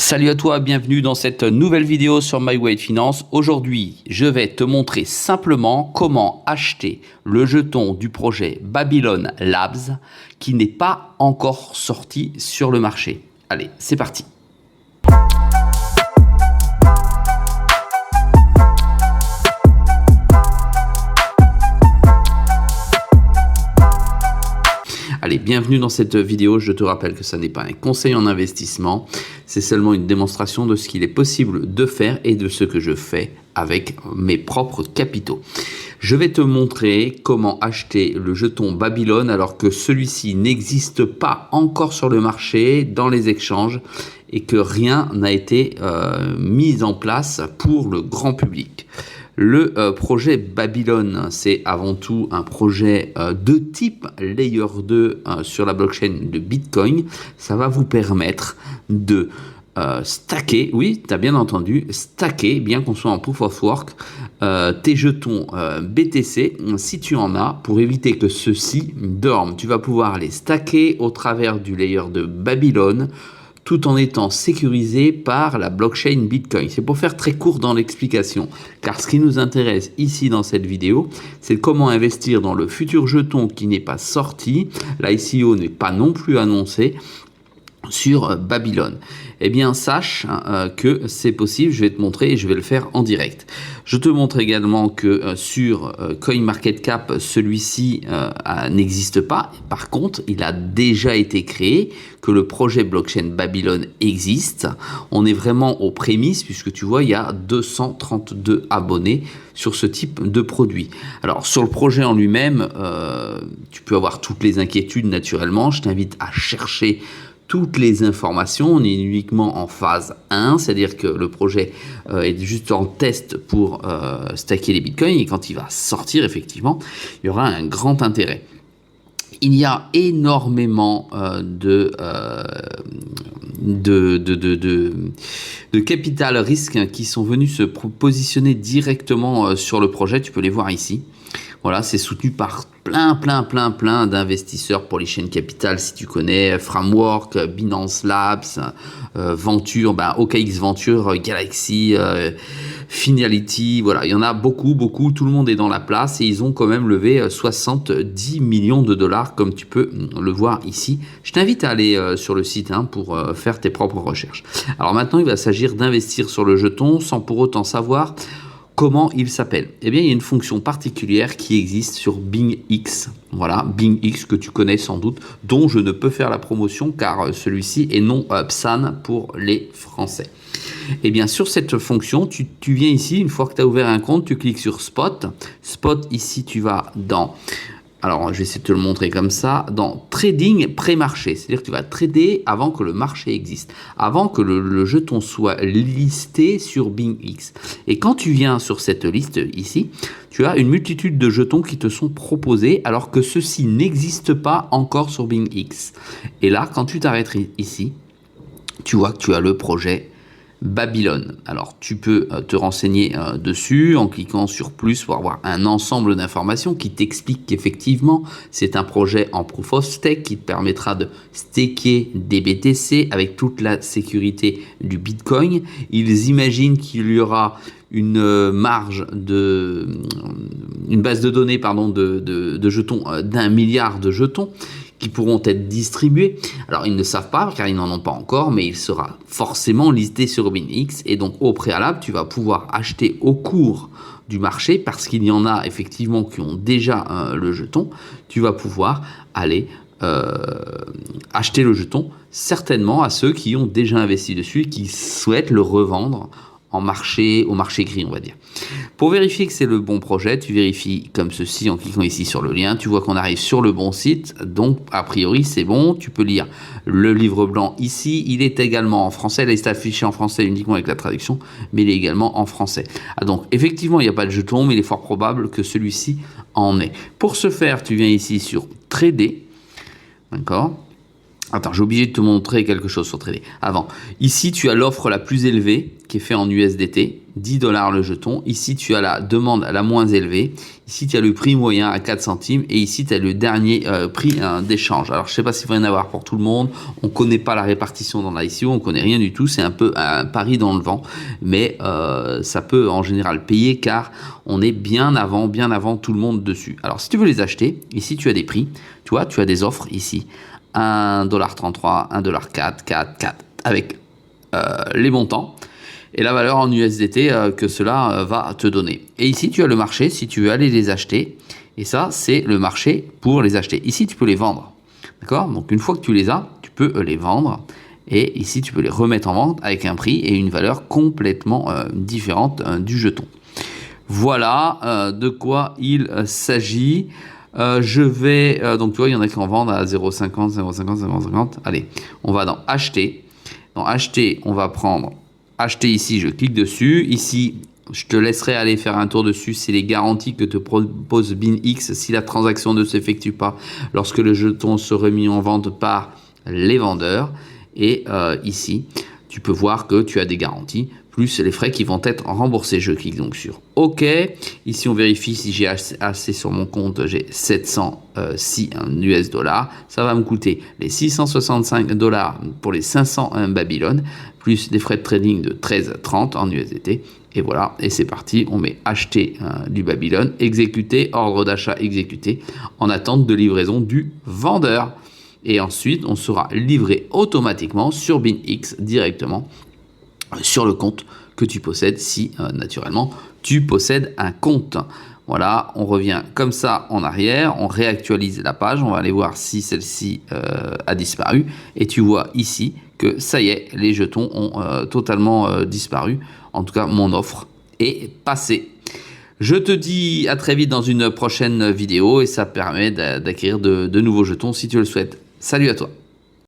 Salut à toi, bienvenue dans cette nouvelle vidéo sur MyWay Finance. Aujourd'hui, je vais te montrer simplement comment acheter le jeton du projet Babylon Labs qui n'est pas encore sorti sur le marché. Allez, c'est parti. Allez, bienvenue dans cette vidéo. Je te rappelle que ça n'est pas un conseil en investissement, c'est seulement une démonstration de ce qu'il est possible de faire et de ce que je fais avec mes propres capitaux. Je vais te montrer comment acheter le jeton Babylon alors que celui-ci n'existe pas encore sur le marché, dans les échanges, et que rien n'a été mis en place pour le grand public. Le projet Babylon, c'est avant tout un projet de type Layer 2 sur la blockchain de Bitcoin. Ça va vous permettre de stacker, oui, tu as bien entendu, stacker, bien qu'on soit en Proof of Work, tes jetons BTC, si tu en as, pour éviter que ceux-ci dorment. Tu vas pouvoir les stacker au travers du Layer de Babylon, tout en étant sécurisé par la blockchain Bitcoin. C'est pour faire très court dans l'explication, car ce qui nous intéresse ici dans cette vidéo, c'est comment investir dans le futur jeton qui n'est pas sorti, l'ICO n'est pas non plus annoncé, sur Babylon. Eh bien, sache que c'est possible, je vais te montrer et je vais le faire en direct. Je te montre également que sur CoinMarketCap, celui-ci n'existe pas. Par contre, il a déjà été créé, que le projet blockchain Babylon existe. On est vraiment aux prémices, puisque tu vois, il y a 232 abonnés sur ce type de produit. Alors, sur le projet en lui-même, tu peux avoir toutes les inquiétudes naturellement. Je t'invite à chercher toutes les informations. On est uniquement en phase 1, c'est-à-dire que le projet est juste en test pour stacker les bitcoins, et quand il va sortir, effectivement, il y aura un grand intérêt. Il y a énormément de capital risque qui sont venus se positionner directement sur le projet. Tu peux les voir ici. Voilà, c'est soutenu par plein d'investisseurs. Polychain Capital, si tu connais, Framework, Binance Labs, Venture, OKX Venture, Galaxy, Finality, voilà, il y en a beaucoup, tout le monde est dans la place et ils ont quand même levé 70 millions de dollars, comme tu peux le voir ici. Je t'invite à aller sur le site pour faire tes propres recherches. Alors maintenant, il va s'agir d'investir sur le jeton sans pour autant savoir comment il s'appelle. Eh bien, il y a une fonction particulière qui existe sur BingX. Voilà, BingX que tu connais sans doute, dont je ne peux faire la promotion car celui-ci est non PSAN pour les Français. Eh bien, sur cette fonction, tu viens ici, une fois que tu as ouvert un compte, tu cliques sur Spot. Spot, ici, tu vas dans... Alors, je vais essayer de te le montrer comme ça, dans Trading pré-marché. C'est-à-dire que tu vas trader avant que le marché existe, avant que le jeton soit listé sur BingX. Et quand tu viens sur cette liste ici, tu as une multitude de jetons qui te sont proposés alors que ceux-ci n'existent pas encore sur BingX. Et là, quand tu t'arrêtes ici, tu vois que tu as le projet Babylon. Alors, tu peux te renseigner dessus en cliquant sur plus pour avoir un ensemble d'informations qui t'explique qu'effectivement, c'est un projet en Proof of Stake qui te permettra de staker des BTC avec toute la sécurité du Bitcoin. Ils imaginent qu'il y aura une marge une base de données de jetons d'1 milliard de jetons qui pourront être distribués. Alors, ils ne savent pas, car ils n'en ont pas encore, mais il sera forcément listé sur BingX. Et donc, au préalable, tu vas pouvoir acheter au cours du marché, parce qu'il y en a effectivement qui ont déjà le jeton. Tu vas pouvoir aller acheter le jeton, certainement à ceux qui ont déjà investi dessus et qui souhaitent le revendre au marché gris, on va dire. Pour vérifier que c'est le bon projet, tu vérifies comme ceci en cliquant ici sur le lien. Tu vois qu'on arrive sur le bon site, donc a priori c'est bon. Tu peux lire le livre blanc ici. Il est également en français. Là, il est affiché en français uniquement avec la traduction, mais il est également en français. Donc effectivement, il n'y a pas de jeton, mais il est fort probable que celui-ci en ait. Pour ce faire, tu viens ici sur Trader, d'accord ? Attends, j'ai oublié de te montrer quelque chose sur Trader. Avant, ici, tu as l'offre la plus élevée qui est fait en USDT, 10 $ le jeton. Ici, tu as la demande la moins élevée. Ici, tu as le prix moyen à 4 centimes. Et ici, tu as le dernier prix d'échange. Alors, je ne sais pas s'il va y en avoir pour tout le monde. On ne connaît pas la répartition dans l'ICO. On ne connaît rien du tout. C'est un peu un pari dans le vent. Mais ça peut en général payer car on est bien avant tout le monde dessus. Alors, si tu veux les acheter, ici, tu as des prix. Tu vois, tu as des offres ici. 1,33 $, 1,4 $, 4 avec les montants et la valeur en USDT que cela va te donner. Et ici, tu as le marché si tu veux aller les acheter. Et ça, c'est le marché pour les acheter. Ici, tu peux les vendre. D'accord? Donc, une fois que tu les as, tu peux les vendre. Et ici, tu peux les remettre en vente avec un prix et une valeur complètement différente du jeton. Voilà de quoi il s'agit. Je vais... donc, tu vois, il y en a qui en vendent à 0,50, 0,50, 0,50. Allez, on va dans Acheter. Dans Acheter, on va prendre Acheter ici, je clique dessus. Ici, je te laisserai aller faire un tour dessus. C'est les garanties que te propose BinX si la transaction ne s'effectue pas lorsque le jeton sera mis en vente par les vendeurs. Et ici, tu peux voir que tu as des garanties, plus les frais qui vont être remboursés. Je clique donc sur OK. Ici, on vérifie si j'ai assez sur mon compte. J'ai 706 US $. Ça va me coûter les 665 $ pour les 500 Babylone, plus des frais de trading de 13,30 en USDT. Et voilà, et c'est parti. On met acheter du Babylone, exécuter, ordre d'achat exécuté, en attente de livraison du vendeur. Et ensuite, on sera livré automatiquement sur BinX directement sur le compte que tu possèdes si naturellement tu possèdes un compte. Voilà, on revient comme ça en arrière, on réactualise la page, on va aller voir si celle-ci a disparu et tu vois ici que ça y est, les jetons ont totalement disparu. En tout cas, mon offre est passée. Je te dis à très vite dans une prochaine vidéo et ça permet d'acquérir de nouveaux jetons si tu le souhaites. Salut à toi!